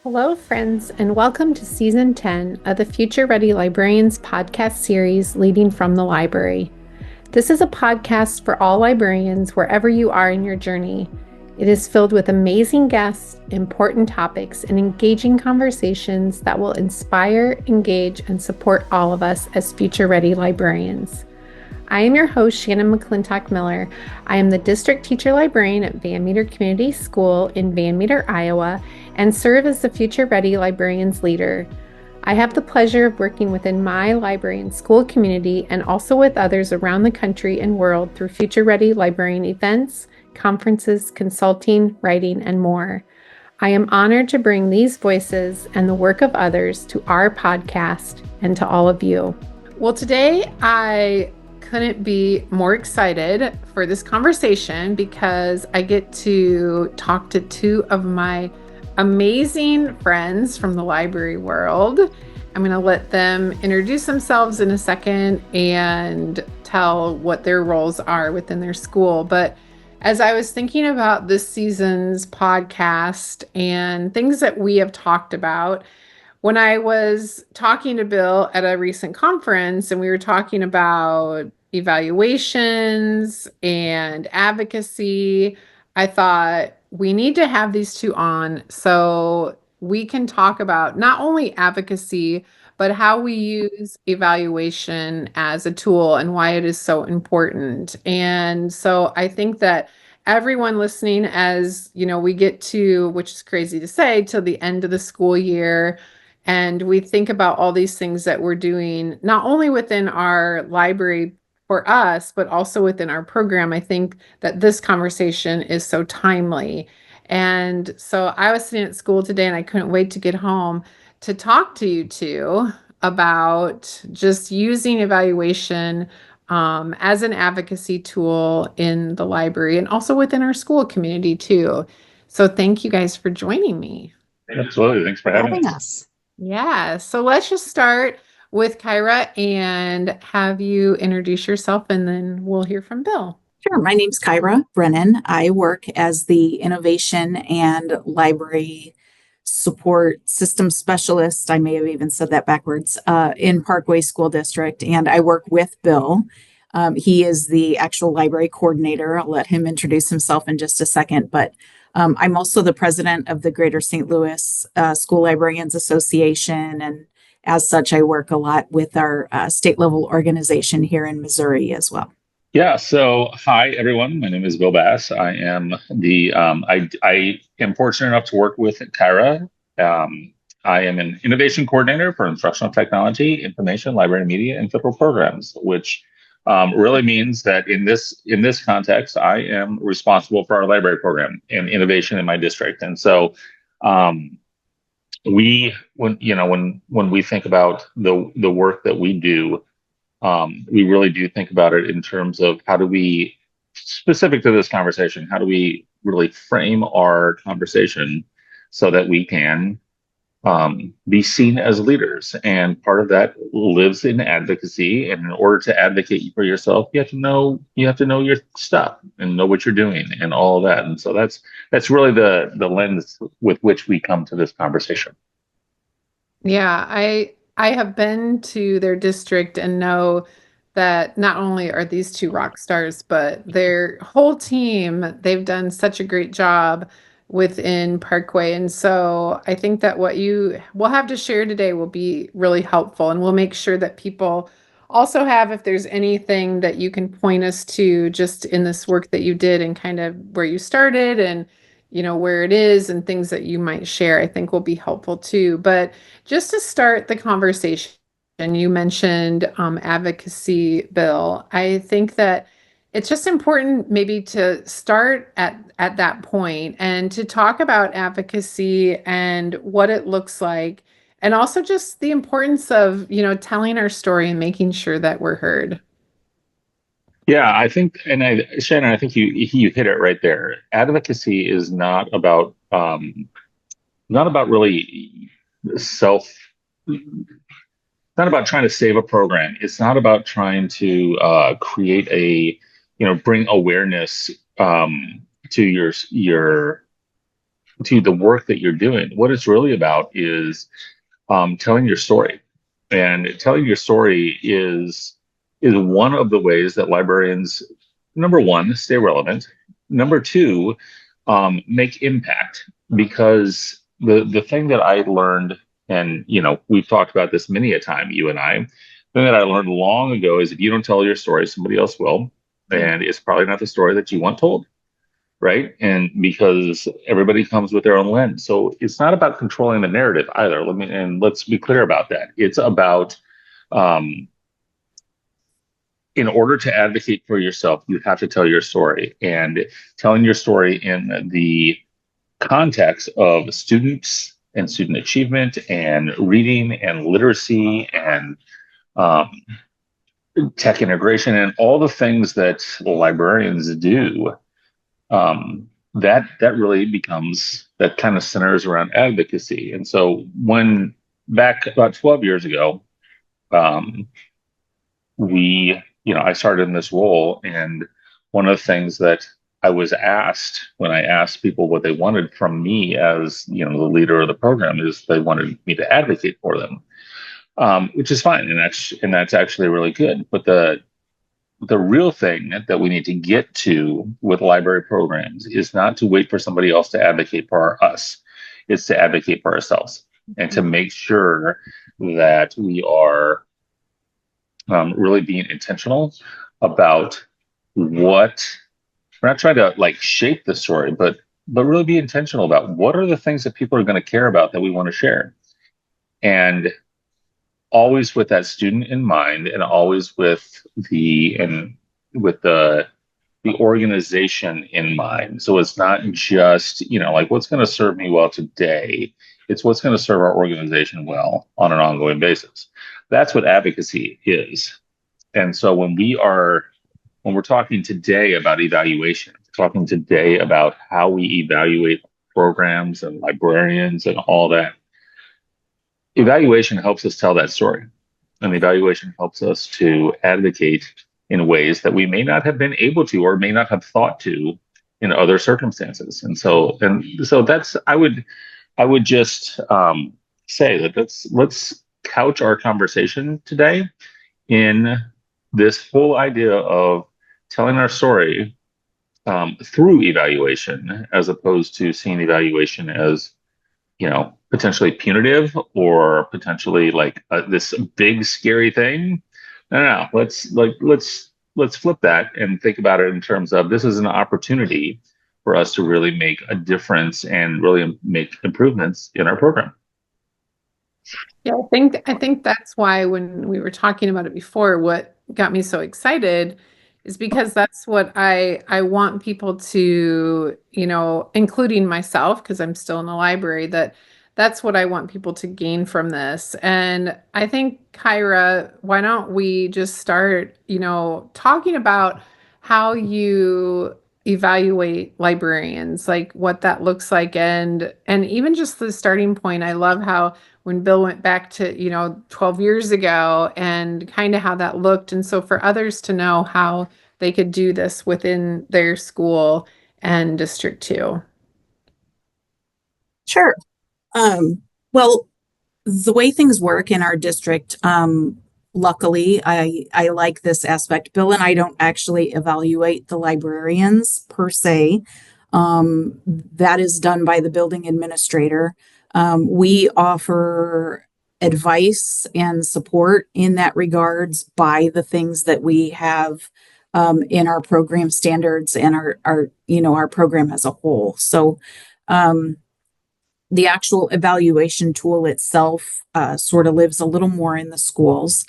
Hello, friends, and welcome to Season 10 of the Future Ready Librarians podcast series, Leading from the Library. This is a podcast for all librarians wherever you are in your journey. It is filled with amazing guests, important topics, and engaging conversations that will inspire, engage, and support all of us as future ready librarians. I am your host, Shannon McClintock Miller. I am the district teacher librarian at Van Meter Community School in Van Meter, Iowa, and serve as the Future Ready Librarians Leader. I have the pleasure of working within my library and school community and also with others around the country and world through Future Ready Librarian events, conferences, consulting, writing, and more. I am honored to bring these voices and the work of others to our podcast and to all of you. Well, today I couldn't be more excited for this conversation because I get to talk to two of my amazing friends from the library world. I'm going to let them introduce themselves in a second and tell what their roles are within their school. But as I was thinking about this season's podcast and things that we have talked about, when I was talking to Bill at a recent conference and we were talking about evaluations and advocacy, I thought we need to have these two on so we can talk about not only advocacy, but how we use evaluation as a tool and why it is so important. And so I think that everyone listening, as you know, we get to, which is crazy to say, till the end of the school year, and we think about all these things that we're doing, not only within our library for us, but also within our program. I think that this conversation is so timely. And so I was sitting at school today and I couldn't wait to get home to talk to you two about just using evaluation as an advocacy tool in the library and also within our school community too. So thank you guys for joining me. Absolutely. Thanks for having us. Yeah, so let's just start with Kyra and have you introduce yourself and then we'll hear from Bill. Sure. My name's Kyra Brennan. I work as the Innovation and Library Support System Specialist. I may have even said that backwards in Parkway School District, and I work with Bill. He is the actual library coordinator. I'll let him introduce himself in just a second, but I'm also the president of the Greater St. Louis School Librarians Association, and as such, I work a lot with our state level organization here in Missouri as well. Yeah. So, hi everyone. My name is Bill Bass. I am I am fortunate enough to work with Kyra. I am an innovation coordinator for instructional technology, information, library, media, and federal programs, which really means that in this context, I am responsible for our library program and innovation in my district. And so, when we think about the work that we do. We really do think about it in terms of how do we, specific to this conversation, how do we really frame our conversation so that we can be seen as leaders? And part of that lives in advocacy. And in order to advocate for yourself, you have to know your stuff and know what you're doing and all of that. And so that's really the lens with which we come to this conversation. Yeah, I have been to their district and know that not only are these two rock stars, but their whole team, they've done such a great job within Parkway. And so I think that what you will have to share today will be really helpful. And we'll make sure that people also have, if there's anything that you can point us to just in this work that you did and kind of where you started and where it is and things that you might share, I think will be helpful too. But just to start the conversation, and you mentioned advocacy, Bill. I think that it's just important maybe to start at that point and to talk about advocacy and what it looks like, and also just the importance of, telling our story and making sure that we're heard. Yeah, I think, Shannon, I think you hit it right there. Advocacy is not about really self, not about trying to save a program. It's not about trying to create bring awareness to your to the work that you're doing, what it's really about is telling your story. And telling your story is one of the ways that librarians, number one, stay relevant. Number two, make impact. Because the thing that I learned, and we've talked about this many a time, you and I, the thing that I learned long ago is if you don't tell your story, somebody else will, and it's probably not the story that you want told, right? And because everybody comes with their own lens. So it's not about controlling the narrative either. Let's be clear about that. It's about um, in order to advocate for yourself, you have to tell your story, and telling your story in the context of students and student achievement and reading and literacy and um, tech integration and all the things that librarians do, that really becomes, that kind of centers around advocacy. And so when back about 12 years ago, um, I started in this role, and one of the things that I was asked when I asked people what they wanted from me as, the leader of the program, is they wanted me to advocate for them, which is fine, and that's actually really good. But the real thing that we need to get to with library programs is not to wait for somebody else to advocate for us. It's to advocate for ourselves and to make sure that we are really being intentional about what we're not trying to like shape the story, but really be intentional about what are the things that people are going to care about that we want to share. And always with that student in mind, and always with the organization in mind. So it's not just, like what's going to serve me well today. It's what's going to serve our organization well on an ongoing basis. That's what advocacy is. And so when we're talking today about evaluation, talking today about how we evaluate programs and librarians and all that, evaluation helps us tell that story. And evaluation helps us to advocate in ways that we may not have been able to or may not have thought to in other circumstances. And so that's, I would just say that let's couch our conversation today in this whole idea of telling our story through evaluation, as opposed to seeing evaluation as potentially punitive or potentially like this big scary thing. No. Let's flip that and think about it in terms of this is an opportunity for us to really make a difference and really make improvements in our program. Yeah, I think that's why when we were talking about it before, what got me so excited is because that's what I want people to, including myself, because I'm still in the library, that's what I want people to gain from this. And I think, Kyra, why don't we just start, talking about how you evaluate librarians, like what that looks like, and even just the starting point. I love how when Bill went back to, 12 years ago and kind of how that looked. And so for others to know how they could do this within their school and district too. Sure. Well, the way things work in our district, luckily, I like this aspect. Bill and I don't actually evaluate the librarians per se. That is done by the building administrator. We offer advice and support in that regards by the things that we have in our program standards and our program as a whole. So the actual evaluation tool itself sort of lives a little more in the schools.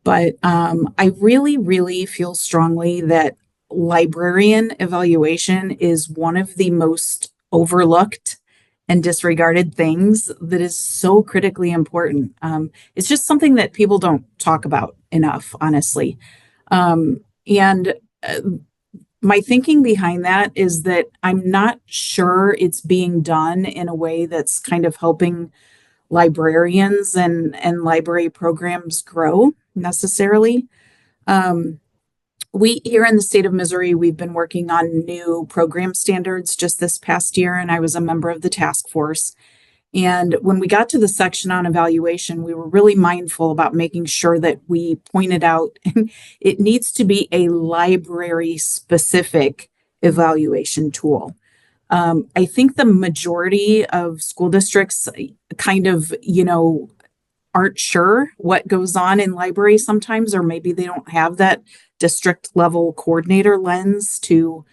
But I really, really feel strongly that librarian evaluation is one of the most overlooked and disregarded things that is so critically important. It's just something that people don't talk about enough, honestly. And my thinking behind that is that I'm not sure it's being done in a way that's kind of helping librarians and library programs grow necessarily. We here in the state of Missouri, we've been working on new program standards just this past year, and I was a member of the task force. And when we got to the section on evaluation, we were really mindful about making sure that we pointed out it needs to be a library specific evaluation tool. I think the majority of school districts kind of, aren't sure what goes on in libraries sometimes, or maybe they don't have that district level coordinator lens to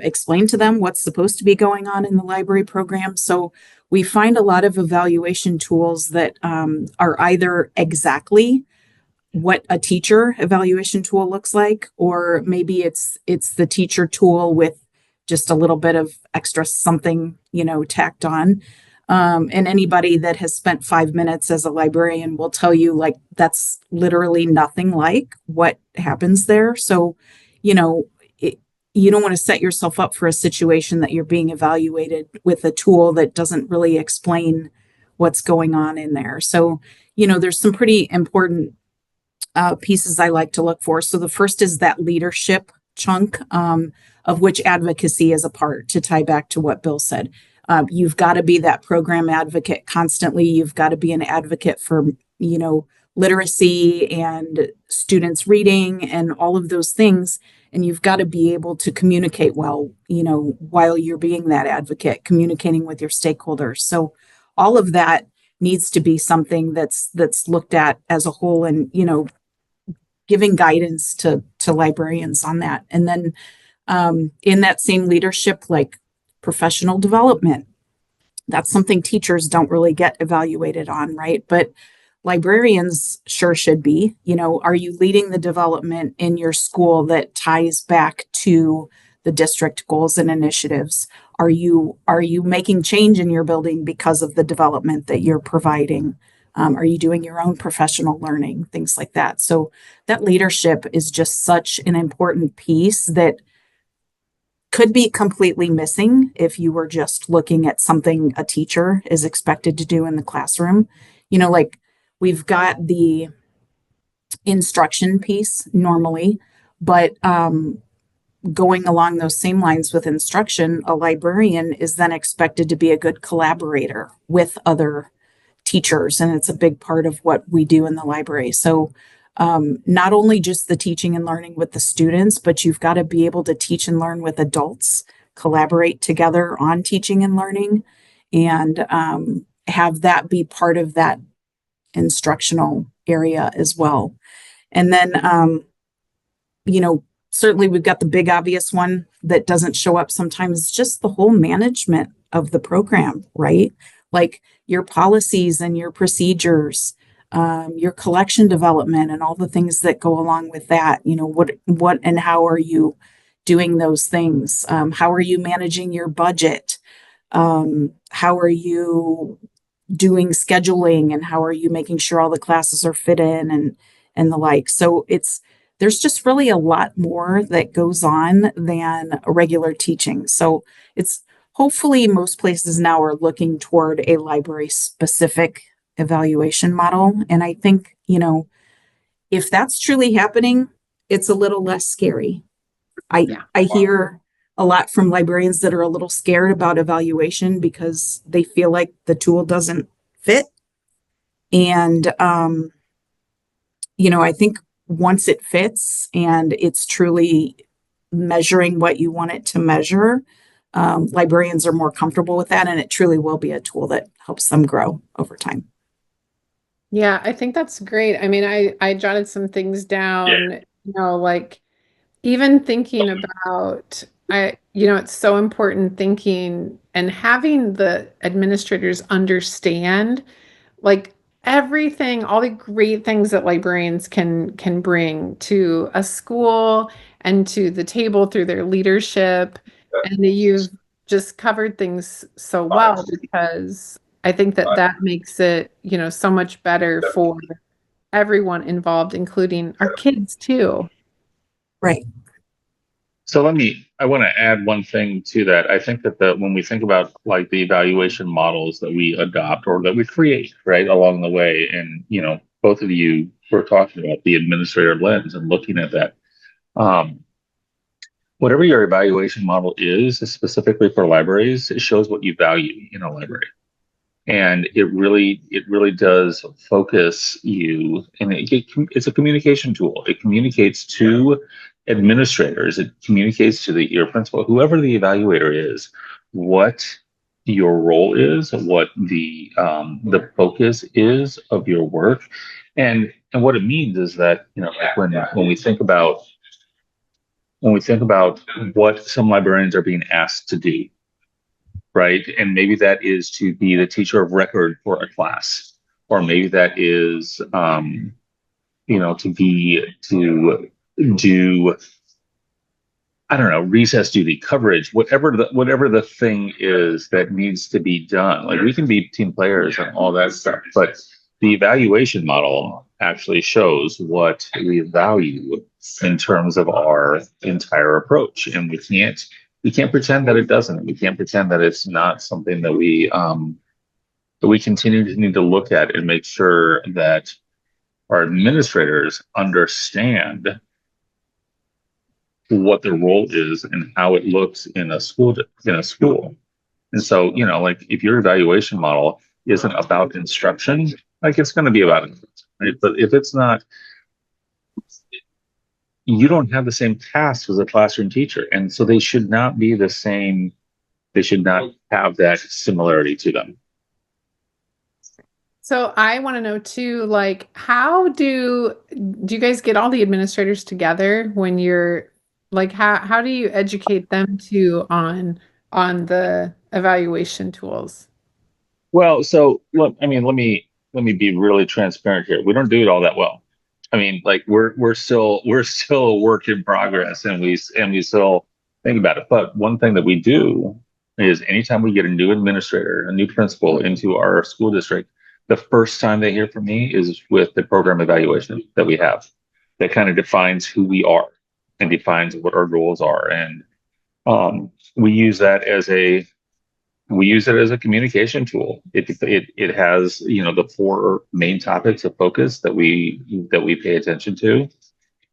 explain to them what's supposed to be going on in the library program. So we find a lot of evaluation tools that are either exactly what a teacher evaluation tool looks like, or maybe it's the teacher tool with just a little bit of extra something, tacked on. And anybody that has spent 5 minutes as a librarian will tell you, like, that's literally nothing like what happens there. So, you know, you don't want to set yourself up for a situation that you're being evaluated with a tool that doesn't really explain what's going on in there. So, there's some pretty important pieces I like to look for. So the first is that leadership chunk, of which advocacy is a part, to tie back to what Bill said. You've got to be that program advocate constantly. You've got to be an advocate for, literacy and students reading and all of those things. And you've got to be able to communicate well, while you're being that advocate, communicating with your stakeholders. So all of that needs to be something that's looked at as a whole, and, giving guidance to librarians on that. And then in that same leadership, like professional development, that's something teachers don't really get evaluated on, right? But librarians sure should be. Are you leading the development in your school that ties back to the district goals and initiatives? Are you making change in your building because of the development that you're providing? Are you doing your own professional learning, things like that? So that leadership is just such an important piece that could be completely missing if you were just looking at something a teacher is expected to do in the classroom. Like, we've got the instruction piece normally, but going along those same lines with instruction, a librarian is then expected to be a good collaborator with other teachers, and it's a big part of what we do in the library. So not only just the teaching and learning with the students, but you've got to be able to teach and learn with adults, collaborate together on teaching and learning, and have that be part of that instructional area as well. And then, certainly we've got the big obvious one that doesn't show up sometimes. It's just the whole management of the program, right? Like your policies and your procedures, your collection development, and all the things that go along with that. What and how are you doing those things? How are you managing your budget? How are you doing scheduling, and how are you making sure all the classes are fit in and the like? So there's just really a lot more that goes on than a regular teaching. So it's hopefully most places now are looking toward a library specific evaluation model. And I think, if that's truly happening, it's a little less scary. I hear a lot from librarians that are a little scared about evaluation because they feel like the tool doesn't fit. And, I think once it fits and it's truly measuring what you want it to measure, librarians are more comfortable with that, and it truly will be a tool that helps them grow over time. Yeah, I think that's great. I mean, I jotted some things down, like even thinking about, it's so important thinking and having the administrators understand, like, everything, all the great things that librarians can bring to a school and to the table through their leadership. And you've just covered things so well, because I think that makes it, so much better for everyone involved, including our kids too. Right. So I want to add one thing to that. I think that when we think about like the evaluation models that we adopt or that we create, right, along the way, and, both of you were talking about the administrator lens and looking at that. Um, Whatever your evaluation model is specifically for libraries, it shows what you value in a library. And it really does focus you, and it's a communication tool. It communicates to administrators, it communicates to your principal, whoever the evaluator is, what your role is, what the focus is of your work, and what it means is that, like when we think about what some librarians are being asked to do, right? And maybe that is to be the teacher of record for a class, or maybe that is, to do, I don't know, recess duty, coverage, whatever the thing is that needs to be done. Like, we can be team players and all that stuff, but the evaluation model actually shows what we value in terms of our entire approach, and we can't pretend that it doesn't. We can't pretend that it's not something that we continue to need to look at and make sure that our administrators understand what their role is and how it looks in a school. And so, like, if your evaluation model isn't about instruction, like, it's going to be about instruction, right? But if it's not, you don't have the same tasks as a classroom teacher, and so they should not be the same. They should not have that similarity to them. So I want to know too, like, how do you guys get all the administrators together when you're like, how do you educate them too on the evaluation tools? Well, so look, I mean, let me be really transparent here. We don't do it all that well. I mean, like, we're still a work in progress, and we still think about it. But one thing that we do is, anytime we get a new administrator, a new principal into our school district, the first time they hear from me is with the program evaluation that we have. That kind of defines who we are and defines what our goals are, and we use that as a communication tool. It has, the four main topics of focus that we pay attention to,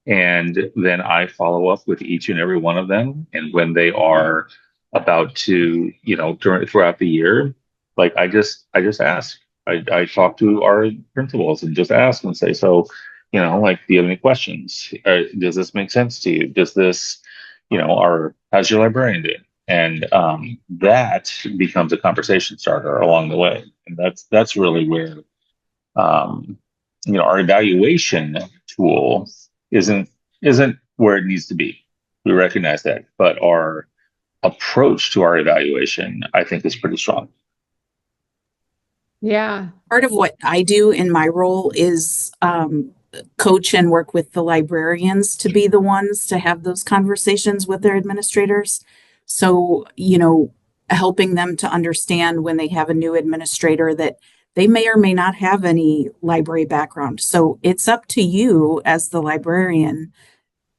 and then I follow up with each and every one of them. And when they are about to, throughout the year, like, I just ask. I talk to our principals and just ask and say, so, like, do you have any questions? Does this make sense to you? Does this, how's your librarian doing? And that becomes a conversation starter along the way. And that's really where, um, our evaluation tool isn't isn't where it needs to be. We recognize that, but our approach to our evaluation, I think, is pretty strong. Yeah. Part of what I do in my role is coach and work with the librarians to be the ones to have those conversations with their administrators. So, helping them to understand when they have a new administrator that they may or may not have any library background. So it's up to you as the librarian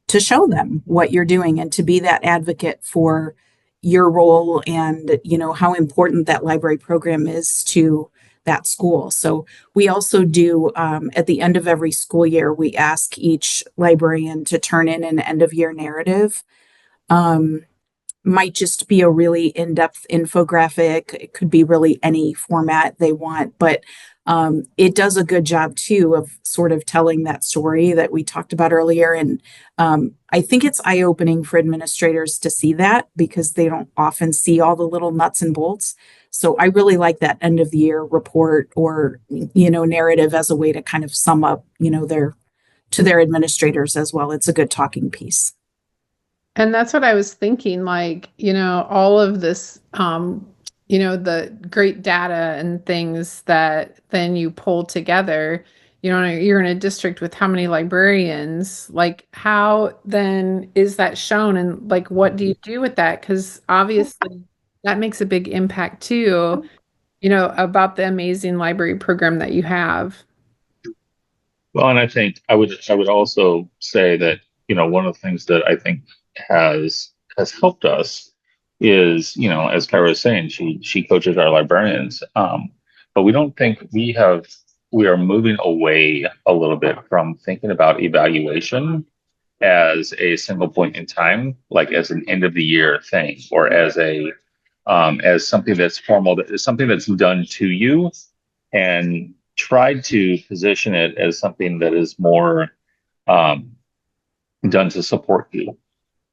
to show them what you're doing and to be that advocate for your role and how important that library program is to that school. So we also do at the end of every school year, we ask each librarian to turn in an end of year narrative. Might just be a really in-depth infographic. It could be really any format they want, but it does a good job too of sort of telling that story that we talked about earlier. And I think it's eye-opening for administrators to see that because they don't often see all the little nuts and bolts. So I really like that end of the year report or, narrative as a way to kind of sum up, their administrators as well. It's a good talking piece. And that's what I was thinking, like, all of this, the great data and things that then you pull together, you're in a district with how many librarians, like, how then is that shown? And like, what do you do with that? Because obviously that makes a big impact too, about the amazing library program that you have. Well, and I think I would also say that, one of the things that I think has helped us is, as Kyra was saying, she coaches our librarians, but we don't think we are moving away a little bit from thinking about evaluation as a single point in time, like as an end of the year thing, or as something that's formal, that is something that's done to you, and tried to position it as something that is more um, done to support you,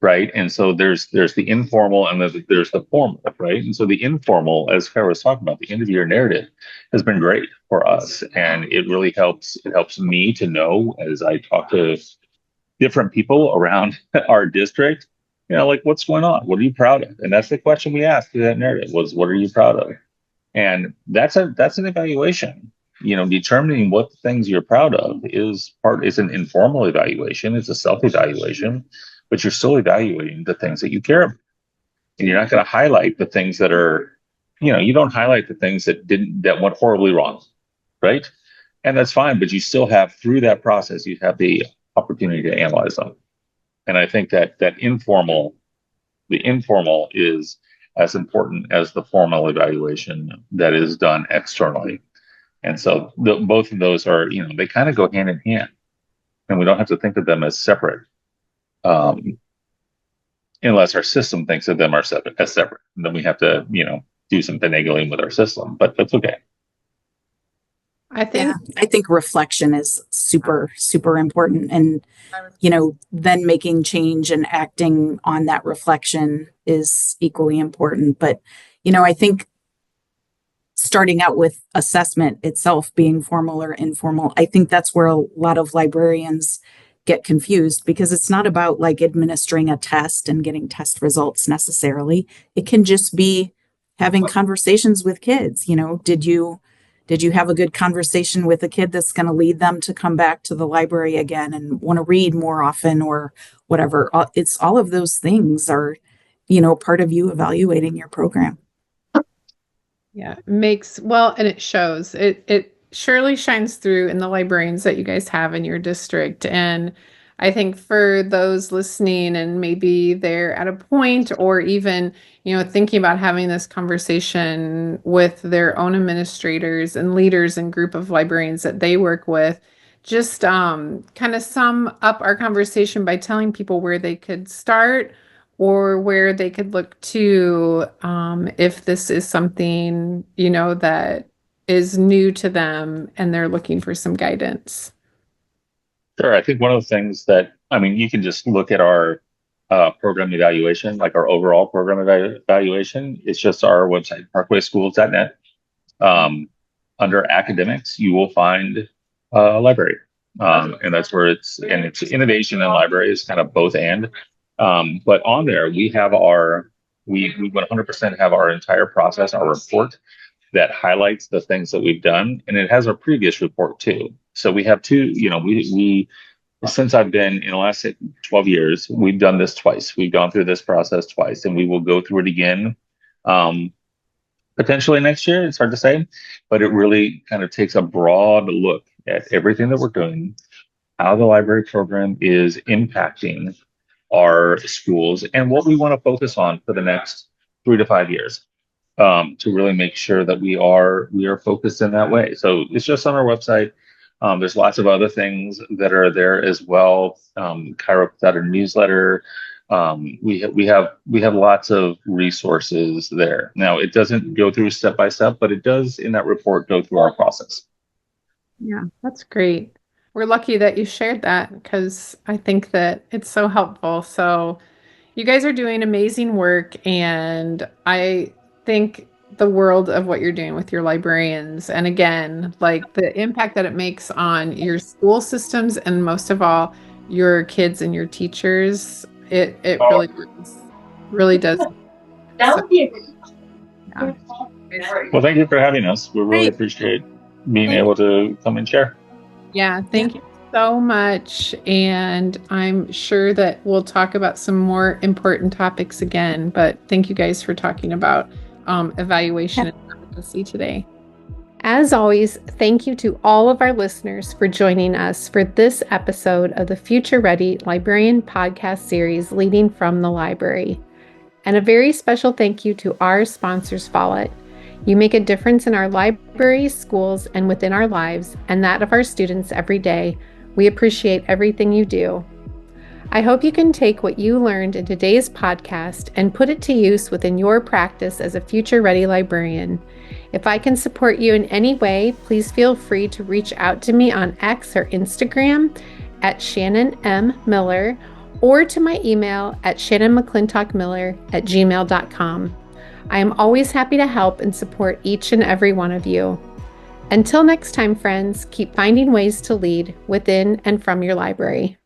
right? And so there's the informal and there's the formal, right? And so the informal, as Kara was talking about, the end of year narrative has been great for us, and it really helps. It helps me to know as I talk to different people around our district, like what's going on, what are you proud of? And that's the question we asked through that narrative was, what are you proud of? And that's an evaluation. Determining what things you're proud of is an informal evaluation. It's a self-evaluation, but you're still evaluating the things that you care about. And you're not going to highlight the things that are, you don't highlight the things that went horribly wrong, right? And that's fine, but you still have, through that process, you have the opportunity to analyze them. And I think that the informal is as important as the formal evaluation that is done externally. And so both of those are, they kind of go hand in hand, and we don't have to think of them as separate, unless our system thinks of them as separate. And then we have to, do some finagling with our system, but that's okay. I think reflection is super, super important. And, then making change and acting on that reflection is equally important. But, I think starting out with assessment itself being formal or informal, I think that's where a lot of librarians get confused, because it's not about like administering a test and getting test results necessarily. It can just be having conversations with kids. Did you have a good conversation with a kid that's going to lead them to come back to the library again and want to read more often, or whatever? It's all of those things are, part of you evaluating your program. Yeah, and it shows. It surely shines through in the librarians that you guys have in your district. And I think for those listening, and maybe they're at a point, or even, thinking about having this conversation with their own administrators and leaders and group of librarians that they work with, just kind of sum up our conversation by telling people where they could start, or where they could look to, if this is something, that is new to them and they're looking for some guidance. Sure. I think one of the things you can just look at our program evaluation, like our overall program evaluation. It's just our website, parkwayschools.net. Under academics, you will find a library. And that's where it's innovation and library is kind of both and. But on there, we 100% have our entire process, our report that highlights the things that we've done. And it has our previous report too. So we have two, since I've been in the last 12 years, we've done this twice. We've gone through this process twice, and we will go through it again, potentially next year. It's hard to say, but it really kind of takes a broad look at everything that we're doing, how the library program is impacting our schools, and what we want to focus on for the next 3 to 5 years, to really make sure that we are focused in that way. So it's just on our website. There's lots of other things that are there as well. Kyra puts out a newsletter. We have lots of resources there. Now, it doesn't go through step by step, but it does in that report go through our process. Yeah, that's great. We're lucky that you shared that, because I think that it's so helpful. So you guys are doing amazing work, and I think the world of what you're doing with your librarians. And again, like the impact that it makes on your school systems, and most of all, your kids and your teachers, it really does. That would be a good Well, thank you for having us. We really appreciate being able to come and share. Yeah, thank you so much. And I'm sure that we'll talk about some more important topics again. But thank you guys for talking about evaluation and advocacy today. As always, thank you to all of our listeners for joining us for this episode of the Future Ready Librarian Podcast Series, Leading from the Library. And a very special thank you to our sponsors, Follett. You make a difference in our libraries, schools, and within our lives, and that of our students every day. We appreciate everything you do. I hope you can take what you learned in today's podcast and put it to use within your practice as a future-ready librarian. If I can support you in any way, please feel free to reach out to me on X or Instagram at Shannon M. Miller or to my email at shannonmcclintockmiller@gmail.com. I am always happy to help and support each and every one of you. Until next time, friends, keep finding ways to lead within and from your library.